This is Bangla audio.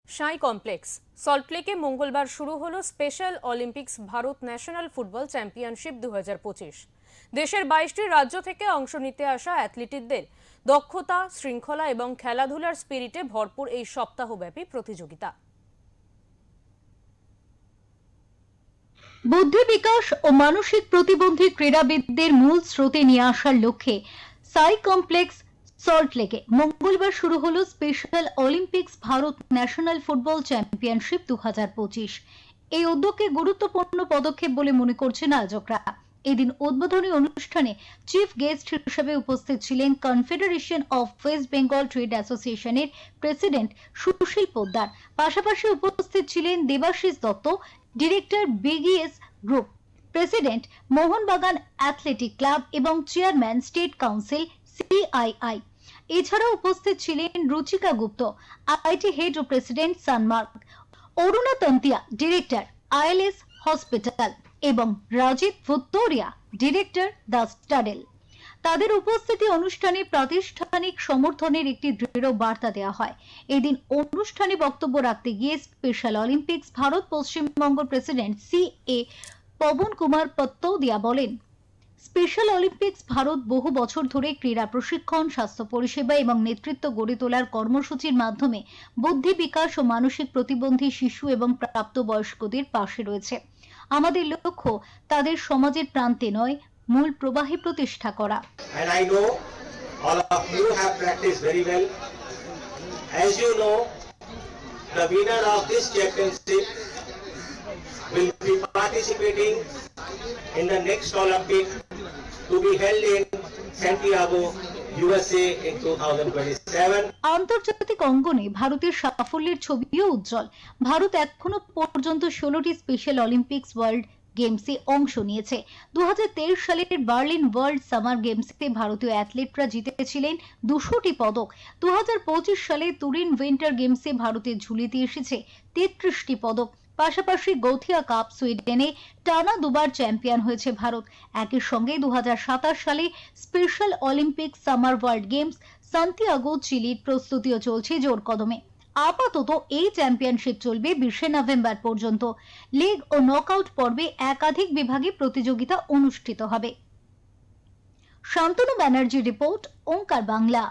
সাই কমপ্লেক্স সল্টলেকে মঙ্গলবার শুরু হলো special Olympics Bharat national football championship 2025। দেশের 22টি রাজ্য থেকে অংশ নিতে আসা অ্যাথলিটদের দক্ষতা, শৃঙ্খলা এবং খেলাধুলার স্পিরিটে ভরপুর এই সপ্তাহব্যাপী প্রতিযোগিতা। বুদ্ধি বিকাশ ও মানসিক প্রতিবন্ধী ক্রীড়াবিদদের মূল স্রোতে নিয়ে আসার লক্ষ্যে সাই কমপ্লেক্স সল্টলেকে মঙ্গলবার শুরু হলো special Olympics Bharat national football championship 2025। এই উদ্যোগকে গুরুত্বপূর্ণ পদক্ষেপ বলে মনে করছেন আয়োজকরা। এদিন উদ্বোধনী অনুষ্ঠানে চিফ গেস্ট হিসেবে উপস্থিত ছিলেন confederation of West Bengal trade অ্যাসোসিয়েশনের প্রেসিডেন্ট সুশীল পোদ্দার। পাশাপাশি উপস্থিত ছিলেন দেবাশিস দত্ত, ডিরেক্টর বিগিএস group, president Mohun Bagan athletic club এবং চেয়ারম্যান স্টেট কাউন্সিল CII। এছাড়াও উপস্থিত ছিলেন রুচিকা গুপ্ত, আইটি হেড ও প্রেসিডেন্ট সানমার্ক, Aruna Tantia, director ILS hospital এবং রাজিত ভুত্তোরিয়া, ডিরেক্টর দ্য স্টাডেল। তাদের উপস্থিতি অনুষ্ঠানে প্রাতিষ্ঠানিক সমর্থনের একটি দৃঢ় বার্তা দেওয়া হয়। এদিন অনুষ্ঠানে বক্তব্য রাখতে গিয়ে special Olympics Bharat Paschimbanga president CA Pawan Kumar Pattodia বলেন, স্পেশাল অলিম্পিক্স ভারত বহু বছর ধরে ক্রীড়া প্রশিক্ষণ, স্বাস্থ্য পরিষেবা এবং নেতৃত্ব গড়ে তোলার কর্মসূচির মাধ্যমে বুদ্ধি বিকাশ ও মানসিক প্রতিবন্ধী শিশু এবং প্রাপ্তবয়স্কদের পাশে রয়েছে। আমাদের লক্ষ্য তাদের সমাজের প্রান্তে নয়, মূল প্রবাহে প্রতিষ্ঠা করা। And I know all of you have practiced very well. As you know, the winner of this championship will be participating in the next Olympic to be held in Santiago, USA in 2027. আন্তর্জাতিক অঙ্গনে ভারতের সাফল্যের ছবিও উজ্জ্বল। ভারত এখনো পর্যন্ত 16টি স্পেশাল অলিম্পিক্স ওয়ার্ল্ড গেমসে অংশ নিয়েছে। 2023 সালের বার্লিন ওয়ার্ল্ড সামার গেমসে ভারতীয় অ্যাথলেটরা জিতেছিলেন 200টি পদক। 2025 সালে তুরিন উইন্টার গেমসে ভারতের ঝুলিতে এসেছে 33টি পদক। পাশাপাশি গৌথিয়া কাপ সুইডেনে টানা দুবার চ্যাম্পিয়ন হয়েছে ভারত। একই সঙ্গে 2027 সালে special Olympic summer world games Santiago, চিলির প্রস্তুতিও চলছে জোর কদমে। আপাতত এই চ্যাম্পিয়নশিপ চলবে 20 নভেম্বর পর্যন্ত। লিগ ও নকআউট পর্বে একাধিক বিভাগে প্রতিযোগিতা অনুষ্ঠিত হবে। শান্তনু ব্যানার্জি রিপোর্ট, ওঙ্কার বাংলা।